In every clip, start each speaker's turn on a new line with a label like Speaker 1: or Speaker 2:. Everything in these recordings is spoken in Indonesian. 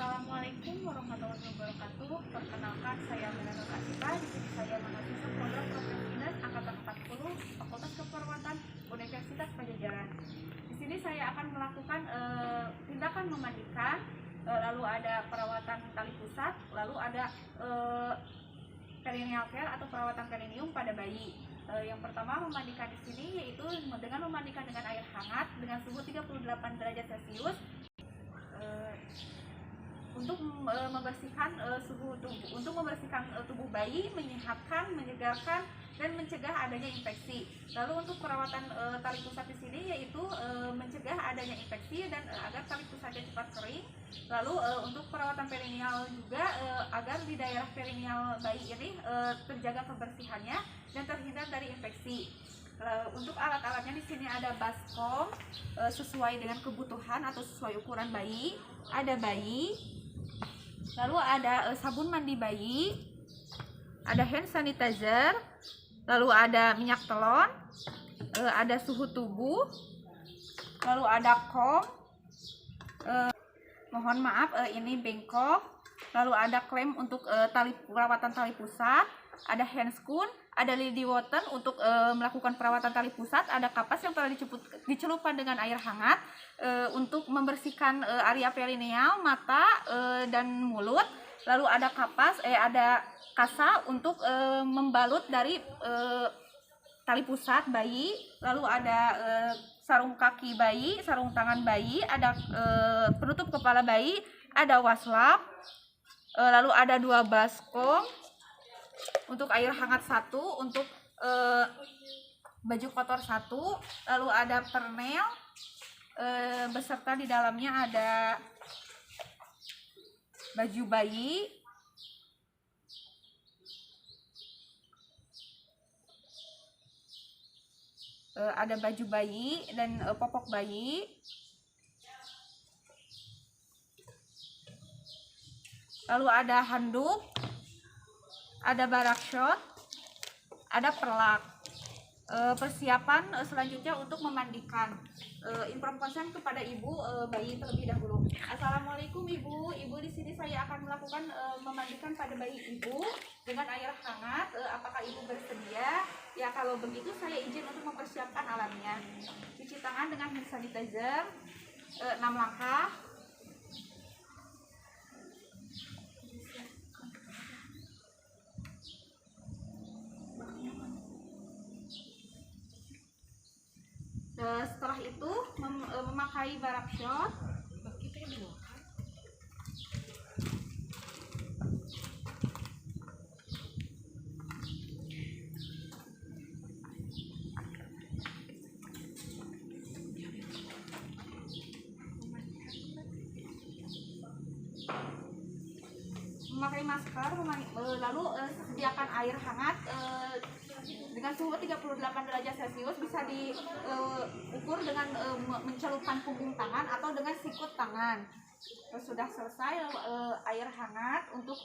Speaker 1: Assalamualaikum warahmatullahi wabarakatuh. Perkenalkan, saya Melana Kasita. Di sini saya mahasiswa program Profesinas angkatan 40 Fakultas Keperawatan Universitas Padjadjaran. Di sini saya akan melakukan tindakan memandikan, lalu ada perawatan tali pusat, lalu ada perineal care atau perawatan perineum pada bayi. Yang pertama memandikan di sini yaitu dengan memandikan dengan air hangat dengan suhu 38 derajat Celcius untuk membersihkan tubuh bayi, menyehatkan, menyegarkan, dan mencegah adanya infeksi. Lalu untuk perawatan tali pusat di sini yaitu mencegah adanya infeksi dan agar tali pusatnya cepat kering. Lalu untuk perawatan perineal juga agar di daerah perineal bayi ini terjaga kebersihannya dan terhindar dari infeksi. Untuk alat-alatnya di sini ada baskom sesuai dengan kebutuhan atau sesuai ukuran bayi, ada bayi, lalu ada sabun mandi bayi, ada hand sanitizer, lalu ada minyak telon, ada suhu tubuh, lalu ada kom, mohon maaf ini bengkok, lalu ada klem untuk perawatan tali pusat, ada handscoon, ada lady water untuk melakukan perawatan tali pusat, ada kapas yang telah dicelupkan dengan air hangat untuk membersihkan area perineal, mata dan mulut. Lalu ada ada kasa untuk membalut dari tali pusat bayi. Lalu ada sarung kaki bayi, sarung tangan bayi, ada penutup kepala bayi, ada waslap, lalu ada 2 baskom untuk air hangat 1, untuk baju kotor 1, lalu ada permel beserta di dalamnya ada baju bayi, ada baju bayi dan popok bayi, lalu ada handuk, ada barak shot, ada perlak. Persiapan selanjutnya untuk memandikan. Informasi kepada ibu bayi terlebih dahulu. Assalamualaikum ibu. Ibu, di sini saya akan melakukan memandikan pada bayi ibu dengan air hangat. Apakah ibu bersedia? Ya, kalau begitu saya izin untuk mempersiapkan alatnya. Cuci tangan dengan hand sanitizer 6 langkah. Setelah itu memakai barak shot, memakai masker, lalu sediakan air hangat dengan suhu 38 derajat Celcius, bisa diukur dengan mencelupkan punggung tangan atau dengan sikut tangan. Sudah selesai air hangat untuk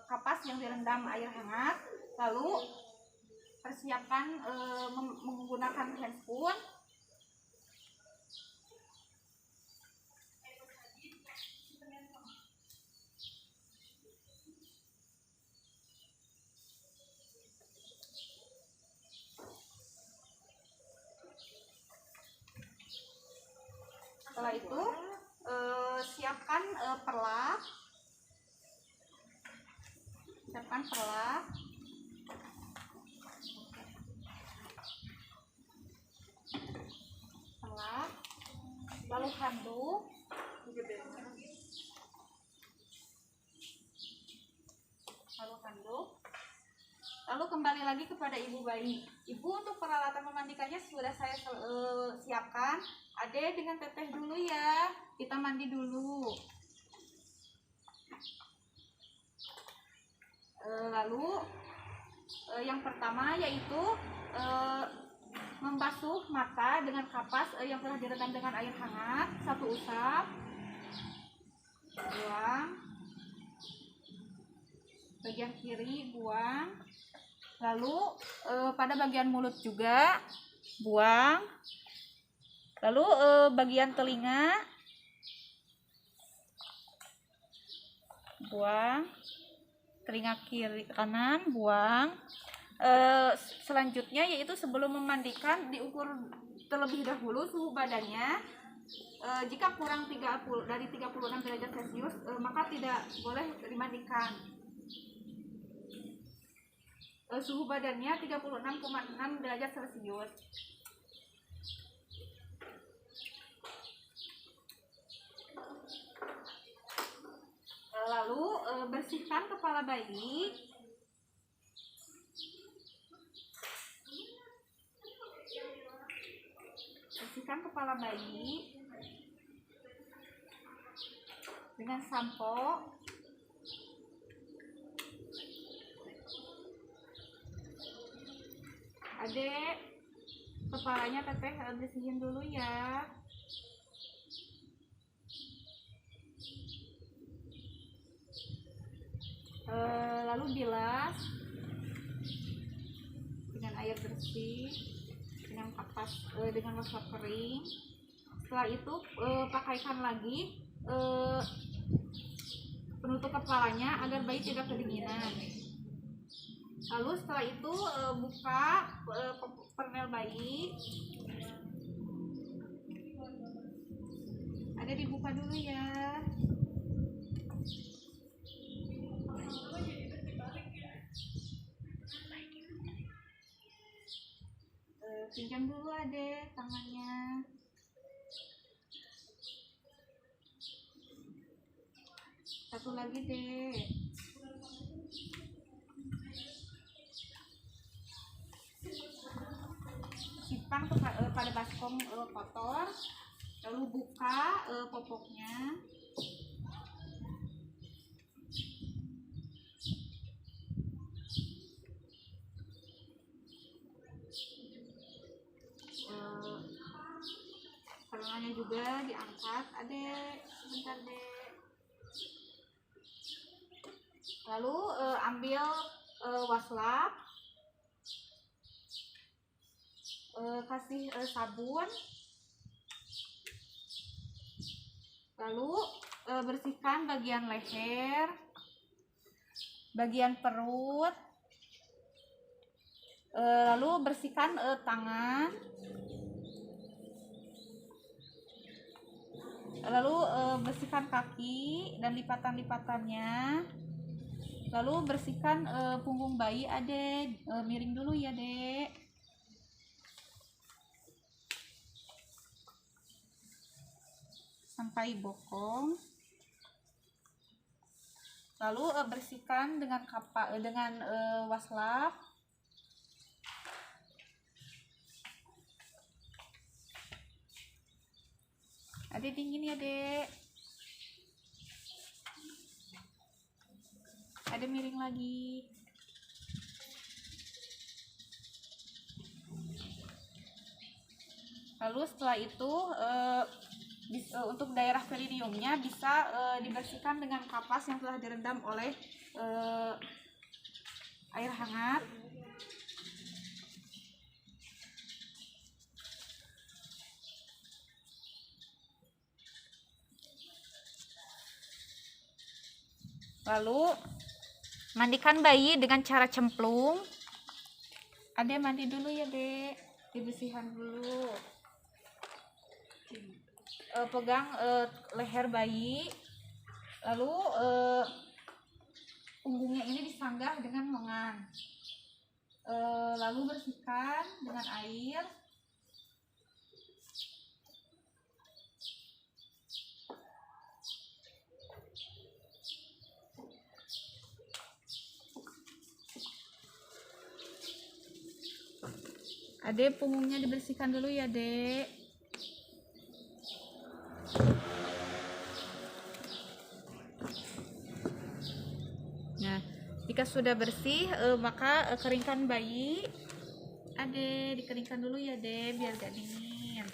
Speaker 1: kapas yang direndam air hangat, lalu persiapkan menggunakan handscoon. Setelah itu siapkan perlak, lalu handuk, lalu kembali lagi kepada ibu bayi. Ibu, untuk peralatan memandikannya sudah saya siapkan. Ade dengan teteh dulu ya, kita mandi dulu. Lalu yang pertama yaitu membasuh mata dengan kapas yang telah direndam dengan air hangat. 1 usap, buang, bagian kiri buang, lalu pada bagian mulut juga buang, lalu bagian telinga, buang. Telinga kiri kanan buang. Selanjutnya yaitu sebelum memandikan diukur terlebih dahulu suhu badannya. Jika kurang dari 36 derajat Celcius maka tidak boleh dimandikan. Suhu badannya 36,6 derajat Celcius. Lalu bersihkan kepala bayi. Bersihkan kepala bayi dengan sampo. Adek, kepalanya teteh bersihin dulu ya. Lalu bilas dengan air bersih, dengan kapas, dengan wastafel kering. Setelah itu pakaikan lagi penutup kepalanya agar bayi tidak kedinginan. Lalu setelah itu buka pernel bayi. Ada dibuka dulu ya. Pinjam dulu adek tangannya. Satu lagi dek. Simpan pada baskom kotor. Lalu buka popoknya. Tangannya juga diangkat, adek, sebentar dek. Lalu ambil waslap, kasih sabun, lalu bersihkan bagian leher, bagian perut, lalu bersihkan tangan. Lalu bersihkan kaki dan lipatan-lipatannya. Lalu bersihkan punggung bayi adek, miring dulu ya dek. Sampai bokong. Lalu bersihkan dengan waslap. Adek dingin ya dek. Adek miring lagi. Lalu setelah itu untuk daerah perineumnya bisa dibersihkan dengan kapas yang telah direndam oleh air hangat. Lalu mandikan bayi dengan cara cemplung. Adek mandi dulu ya dek, dibersihkan dulu. Pegang leher bayi, lalu punggungnya ini disanggah dengan lengan. Lalu bersihkan dengan air. Adek, punggungnya dibersihkan dulu ya dek. Nah, jika sudah bersih maka keringkan bayi. Adek, dikeringkan dulu ya dek biar gak dingin.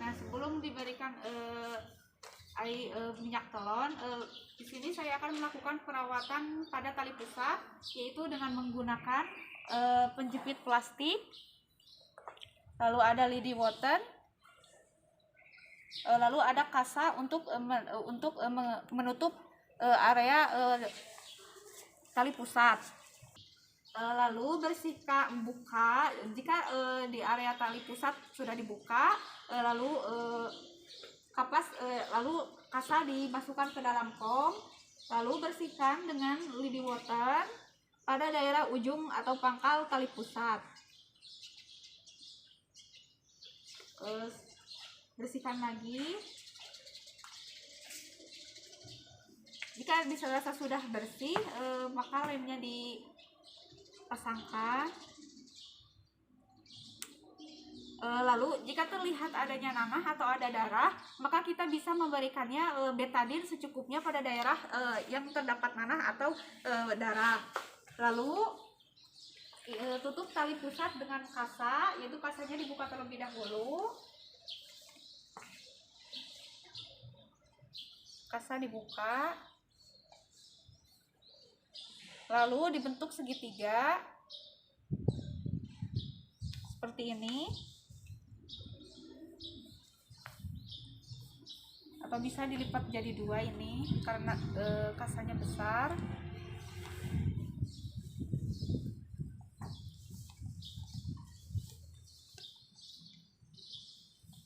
Speaker 1: Nah, sebelum diberikan minyak telon, di sini saya akan melakukan perawatan pada tali pusat, yaitu dengan menggunakan penjepit plastik lalu ada lidi woten, lalu ada kasa untuk menutup area tali pusat. Lalu bersihkan buka jika di area tali pusat sudah dibuka, lalu lalu kasa dimasukkan ke dalam kom, lalu bersihkan dengan lidi water pada daerah ujung atau pangkal tali pusat. Bersihkan lagi. Jika dirasa sudah bersih, maka lemnya dipasangkan. Lalu jika terlihat adanya nanah atau ada darah, maka kita bisa memberikannya betadin secukupnya pada daerah yang terdapat nanah atau darah. Lalu tutup tali pusat dengan kasa, yaitu kasanya dibuka terlebih dahulu. Kasa dibuka, lalu dibentuk segitiga seperti ini, atau bisa dilipat jadi dua ini karena kasanya besar.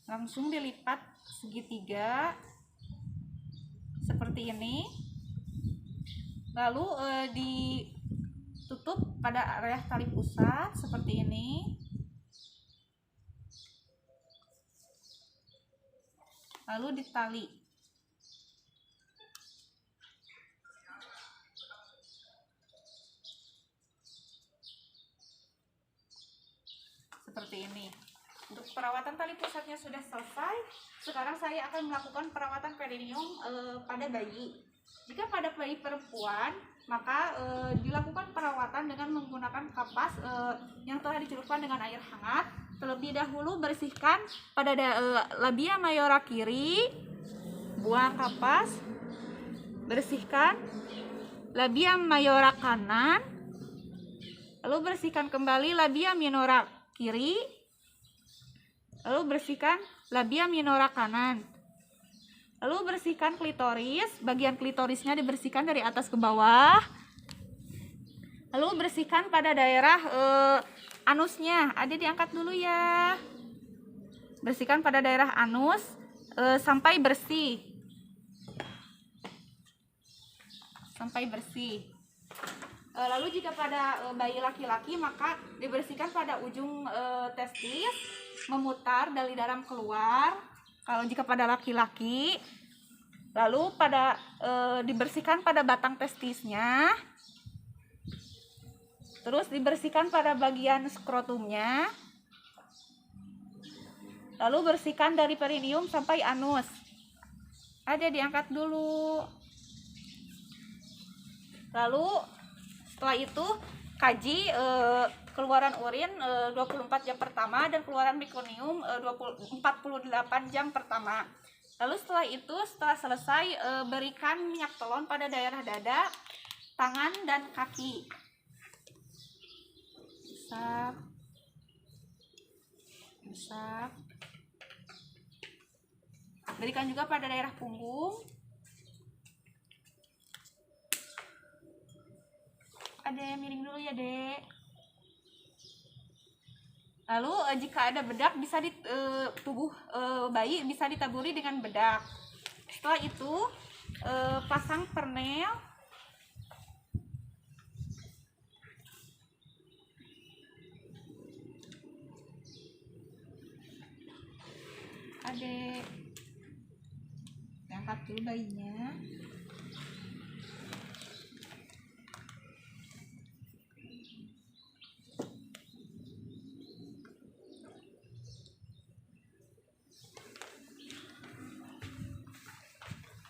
Speaker 1: Langsung dilipat segitiga seperti ini, lalu ditutup pada area tali pusat seperti ini, lalu ditali seperti ini. Untuk perawatan tali pusatnya sudah selesai. Sekarang saya akan melakukan perawatan perineum pada bayi. Jika pada bayi perempuan, maka dilakukan perawatan dengan menggunakan kapas yang telah dicelupkan dengan air hangat. Terlebih dahulu bersihkan pada labia mayora kiri, buang kapas. Bersihkan labia mayora kanan, lalu bersihkan kembali labia minora kiri, lalu bersihkan labia minora kanan, lalu bersihkan klitoris. Bagian klitorisnya dibersihkan dari atas ke bawah, lalu bersihkan pada daerah anusnya. Ada diangkat dulu ya. Bersihkan pada daerah anus sampai bersih, lalu jika pada bayi laki-laki, maka dibersihkan pada ujung testis, memutar dari dalam keluar. Kalau jika pada laki-laki, lalu dibersihkan pada batang testisnya, terus dibersihkan pada bagian skrotumnya, lalu bersihkan dari perineum sampai anus. Ada diangkat dulu. Lalu setelah itu kaji keluaran urin 24 jam pertama dan keluaran mekonium 48 jam pertama. Lalu setelah selesai berikan minyak telon pada daerah dada, tangan dan kaki. Usap. Berikan juga pada daerah punggung. Adek, miring dulu ya, Dek. Lalu jika ada bedak, bisa di tubuh bayi bisa ditaburi dengan bedak. Setelah itu pasang pernel. Adek, angkat dulu bayinya.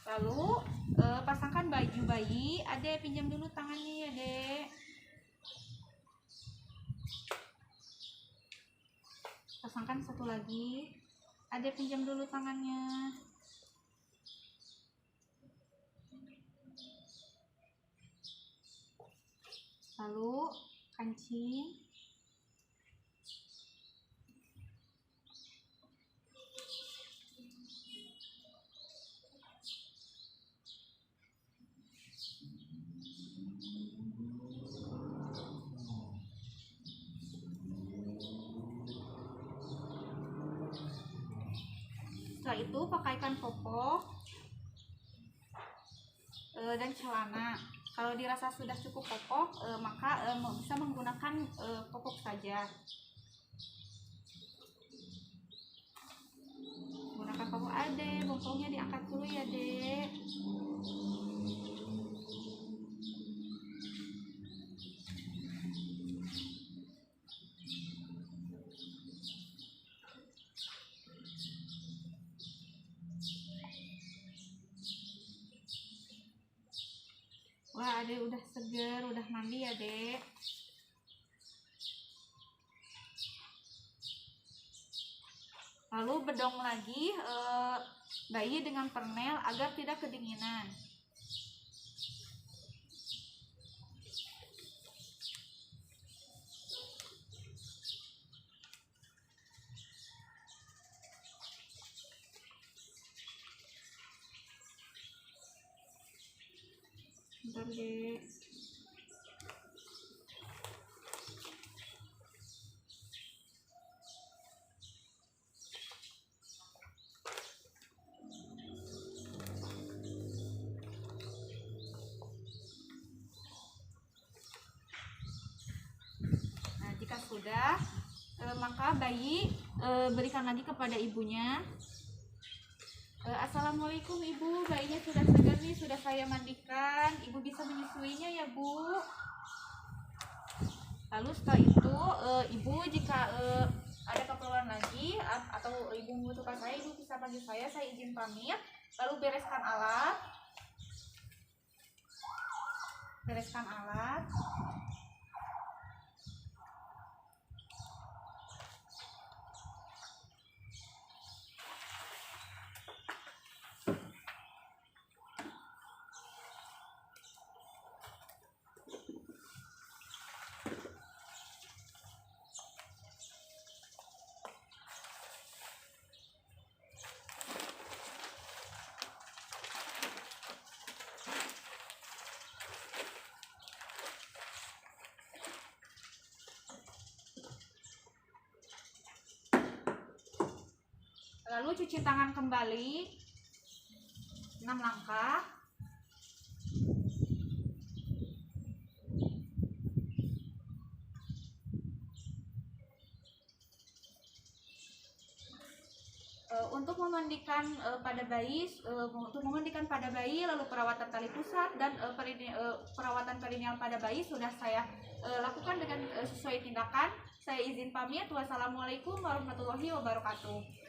Speaker 1: Lalu pasangkan baju bayi. Adek, pinjam dulu tangannya ya, Dek. Pasangkan satu lagi. Adek, pinjam dulu tangannya. Lalu kancing. Setelah itu pakaikan popok dan celana. Kalau dirasa sudah cukup popok, maka bisa menggunakan popok saja. Gunakan popok adek, bongkongnya diangkat dulu ya dek. Wah, adek udah seger, udah mandi ya dek. Lalu bedong lagi bayi dengan permel agar tidak kedinginan. Bentar dek. Nah, jika sudah, maka bayi berikan lagi kepada ibunya. Assalamualaikum ibu, bayinya sudah segar nih, sudah saya mandikan. Ibu bisa menyusuinya ya bu. Lalu setelah itu ibu jika ada keperluan lagi atau ibu membutuhkan saya, ibu bisa panggil saya izin pamit. Lalu bereskan alat. Lalu cuci tangan kembali 6 langkah. Untuk memandikan pada bayi, lalu perawatan tali pusat dan perawatan perineal pada bayi sudah saya lakukan dengan sesuai tindakan. Saya izin pamit. Wassalamualaikum warahmatullahi wabarakatuh.